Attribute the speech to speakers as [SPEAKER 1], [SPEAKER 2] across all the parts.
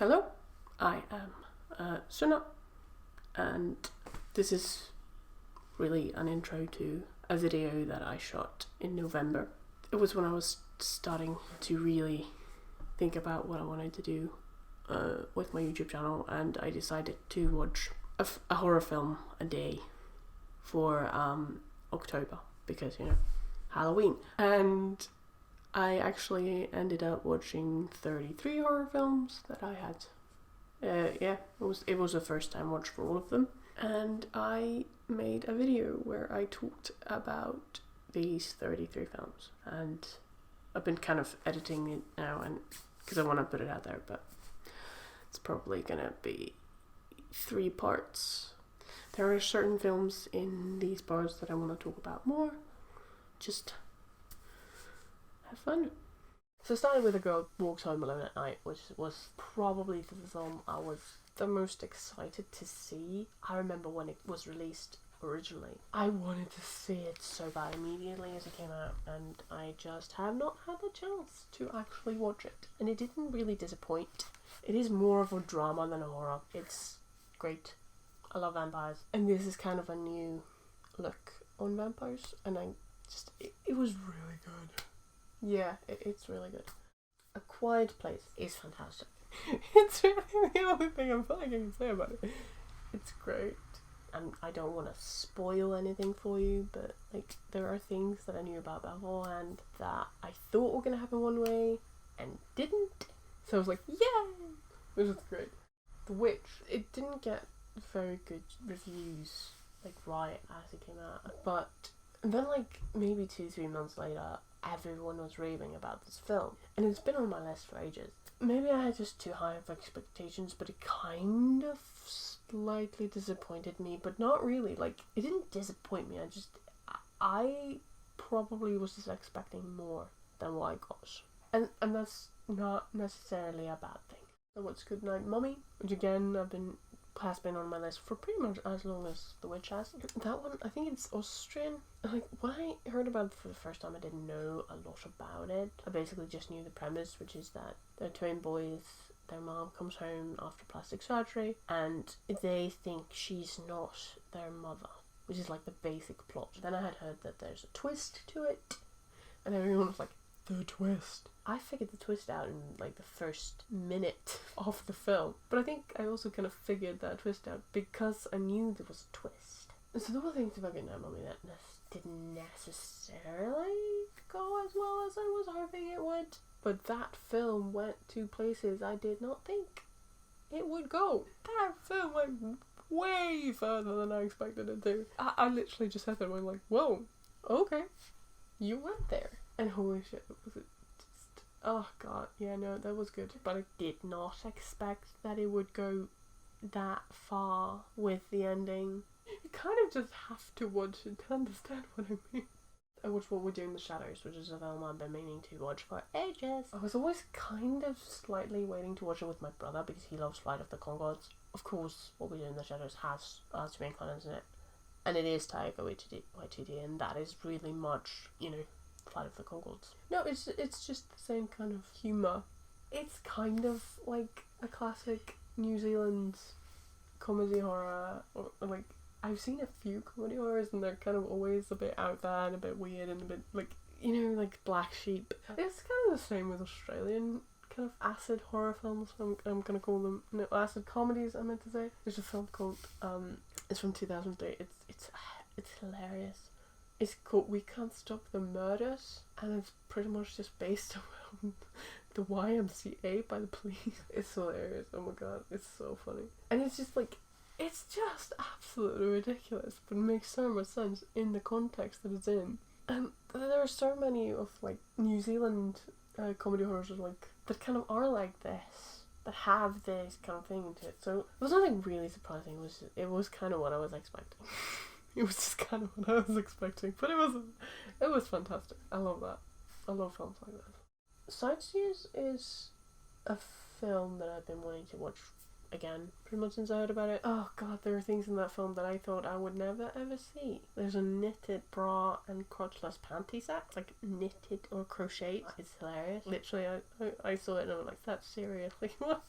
[SPEAKER 1] Hello, I am Suna, and this is really an intro to a video that I shot in November. It was when I was starting to really think about what I wanted to do with my YouTube channel, and I decided to watch a horror film a day for October because, Halloween. And I actually ended up watching 33 horror films that I had. It was a first time watch for all of them. And I made a video where I talked about these 33 films. And I've been kind of editing it now, and because I want to put it out there, but it's probably gonna be 3 parts. There are certain films in these parts that I want to talk about more. Just have fun. So starting with A Girl Walks Home Alone at Night, which was probably the film I was the most excited to see. I remember when it was released originally. I wanted to see it so bad immediately as it came out, and I just have not had the chance to actually watch it. And it didn't really disappoint. It is more of a drama than a horror. It's great. I love vampires. And this is kind of a new look on vampires, and it was really good. Yeah, it's really good. A Quiet Place is fantastic. It's really the only thing I can say about it. It's great. And I don't want to spoil anything for you, but there are things that I knew about beforehand that I thought were going to happen one way and didn't. So I was like, yeah! This is great. The Witch, it didn't get very good reviews right as it came out, but then maybe 2-3 months later, everyone was raving about this film, and it's been on my list for ages. Maybe I had just too high of expectations, but it kind of slightly disappointed me, but not really. It didn't disappoint me. I probably was just expecting more than what I got, and that's not necessarily a bad thing. So what's Good Night Mummy, which again has been on my list for pretty much as long as The Witch has. That one, I think it's Austrian. When I heard about it for the first time, I didn't know a lot about it. I basically just knew the premise, which is that they're twin boys. Their mom comes home after plastic surgery, and they think she's not their mother, which is the basic plot. Then I had heard that there's a twist to it, and everyone was like, the twist. I figured the twist out in the first minute of the film, but I think I also kind of figured that twist out because I knew there was a twist. So there were things about Good Night Mummy that didn't necessarily go as well as I was hoping it would, but that film went to places I did not think it would go. That film went way further than I expected it to. I literally just sat there and went whoa, okay, you went there. And holy shit, was it just... Oh god, yeah, no, that was good. But I did not expect that it would go that far with the ending. You kind of just have to watch it to understand what I mean. I watched What We Do in the Shadows, which is a film I've been meaning to watch for ages. I was always kind of slightly waiting to watch it with my brother because he loves Flight of the Conchords. Of course, What We Do in the Shadows has Jermaine Clement in it. And it is Taika Waititi, and that is really much, Flight of the Conchords. No, it's just the same kind of humour. It's kind of like a classic New Zealand comedy horror. I've seen a few comedy horrors, and they're kind of always a bit out there and a bit weird and a bit Black Sheep. It's kind of the same with Australian kind of acid horror films. I'm gonna call them acid comedies. I meant to say. There's a film called it's from 2003. It's hilarious. It's called We Can't Stop the Murders, and it's pretty much just based around the YMCA by the police. It's hilarious. Oh my god, it's so funny. And it's just it's just absolutely ridiculous, but it makes so much sense in the context that it's in. And there are so many of New Zealand comedy horrors that kind of are like this, that have this kind of thing into it. So it was nothing really surprising. It was kind of what I was expecting. It was just kind of what I was expecting, but it was fantastic. I love that. I love films like that. Sightseers is a film that I've been wanting to watch again, pretty much since I heard about it. Oh god, there are things in that film that I thought I would never ever see. There's a knitted bra and crotchless panty set, like knitted or crocheted. It's hilarious. Literally, I saw it and I was like, that's serious. Like, what?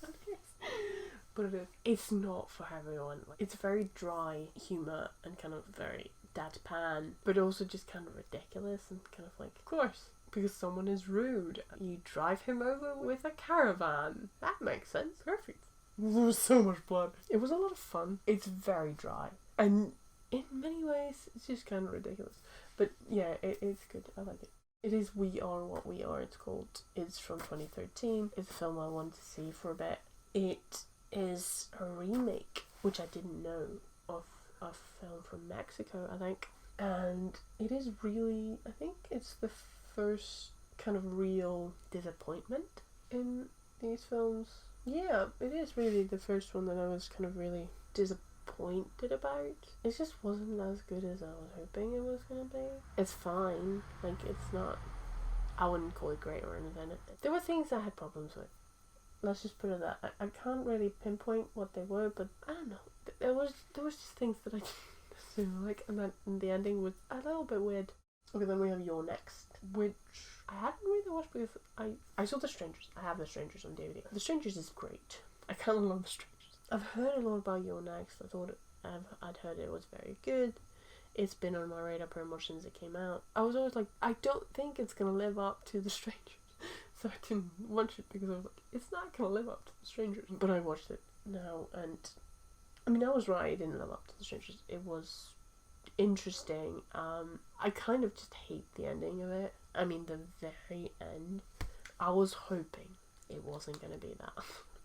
[SPEAKER 1] But it is. It's not for everyone. Like, it's very dry humour and kind of very deadpan, but also just kind of ridiculous and kind of like, of course, because someone is rude, you drive him over with a caravan. That makes sense. Perfect. There was so much blood. It was a lot of fun. It's very dry, and in many ways, it's just kind of ridiculous. But yeah, it's good. I like it. It is We Are What We Are, it's called. It's from 2013. It's a film I wanted to see for a bit. It is a remake, which I didn't know, of a film from Mexico, I think. And it is really, I think it's the first kind of real disappointment in these films. Yeah, it is really the first one that I was kind of really disappointed about. It just wasn't as good as I was hoping it was going to be. It's fine. Like, it's not, I wouldn't call it great or anything. There were things I had problems with. Let's just put it that. I can't really pinpoint what they were, but I don't know. There was just things that I didn't like, and the ending was a little bit weird. Okay, then we have You're Next, which I hadn't really watched because I saw The Strangers. I have The Strangers on DVD. The Strangers is great. I kind of love The Strangers. I've heard a lot about You're Next. I'd heard it was very good. It's been on my radar pretty much since it came out. I was always like, I don't think it's gonna live up to The Strangers. So I didn't watch it because I was like, it's not gonna live up to The Strangers. But I watched it now, and I mean, I was right, it didn't live up to The Strangers. It was interesting. I kind of just hate the ending of it. I mean, the very end. I was hoping it wasn't gonna be that,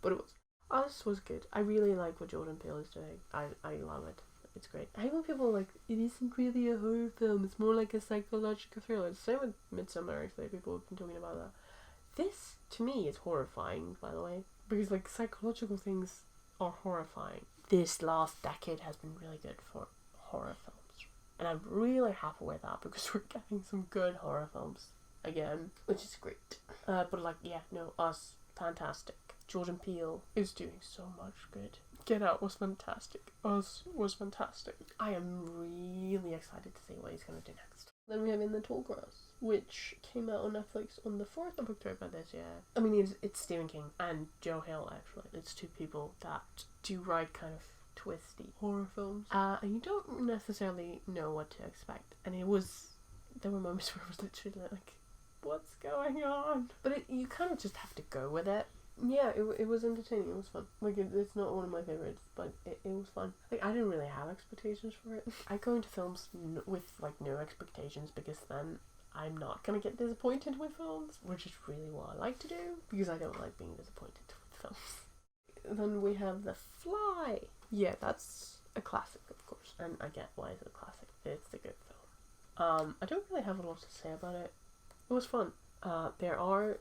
[SPEAKER 1] but it was. Us was good. I really like what Jordan Peele is doing. I love it. It's great. I hate when people are like, it isn't really a horror film, it's more like a psychological thriller. Same with Midsommar, actually. People have been talking about that. This, to me, is horrifying, by the way, because like psychological things are horrifying. This last decade has been really good for horror films, and I'm really happy with that because we're getting some good horror films again, which is great. But like, yeah, no, Us, fantastic. Jordan Peele is doing so much good. Get Out was fantastic. Us was fantastic. I am really excited to see what he's going to do next. Then we have In the Tall Grass, which came out on Netflix on the 4th of October this year. I mean, it's Stephen King and Joe Hill, actually. It's two people that do write kind of twisty horror films. And you don't necessarily know what to expect. And there were moments where it was literally like, what's going on? But you kind of just have to go with it. Yeah, it was entertaining. It was fun. Like, it's not one of my favorites, but it was fun. Like, I didn't really have expectations for it. I go into films with like no expectations because then I'm not gonna get disappointed with films, which is really what I like to do because I don't like being disappointed with films. Then we have The Fly. Yeah, that's a classic, of course, and I get why it's a classic. It's a good film. I don't really have a lot to say about it. It was fun. There are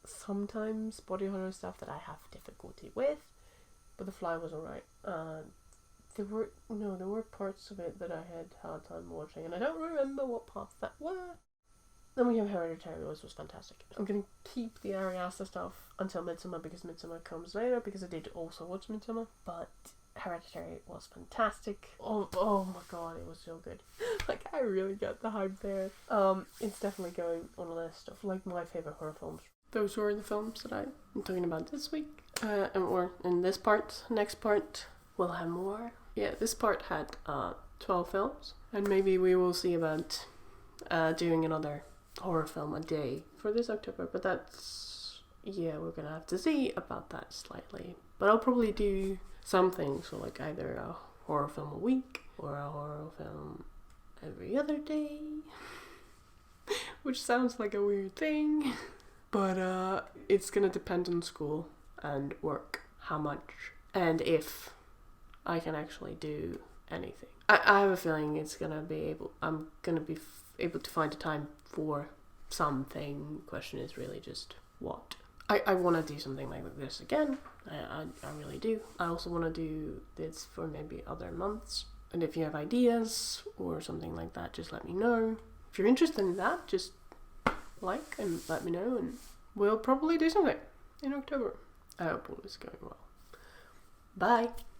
[SPEAKER 1] sometimes body horror stuff that I have difficulty with, but The Fly was alright. There were parts of it that I had hard time watching, and I don't remember what parts that were. Then we have Hereditary, which was fantastic. I'm gonna keep the Ari Aster stuff until Midsommar because Midsommar comes later, because I did also watch Midsommar, but Hereditary was fantastic. Oh my god, it was so good. Like, I really get the hype there. It's definitely going on a list of like my favourite horror films. Those were the films that I'm talking about this week. Or in this part. Next part, we'll have more. Yeah, this part had 12 films. And maybe we will see about doing another horror film a day for this October. But that's, yeah, we're gonna have to see about that slightly. But I'll probably do something, so like either a horror film a week or a horror film every other day. Which sounds like a weird thing. But it's gonna depend on school and work, how much, and if I can actually do anything. I have a feeling I'm gonna be able to find a time for something. Question is really just what. I want to do something like this again. I really do. I also want to do this for maybe other months. And if you have ideas or something like that, just let me know. If you're interested in that, just like and let me know, and we'll probably do something in October. I hope all is going well. Bye.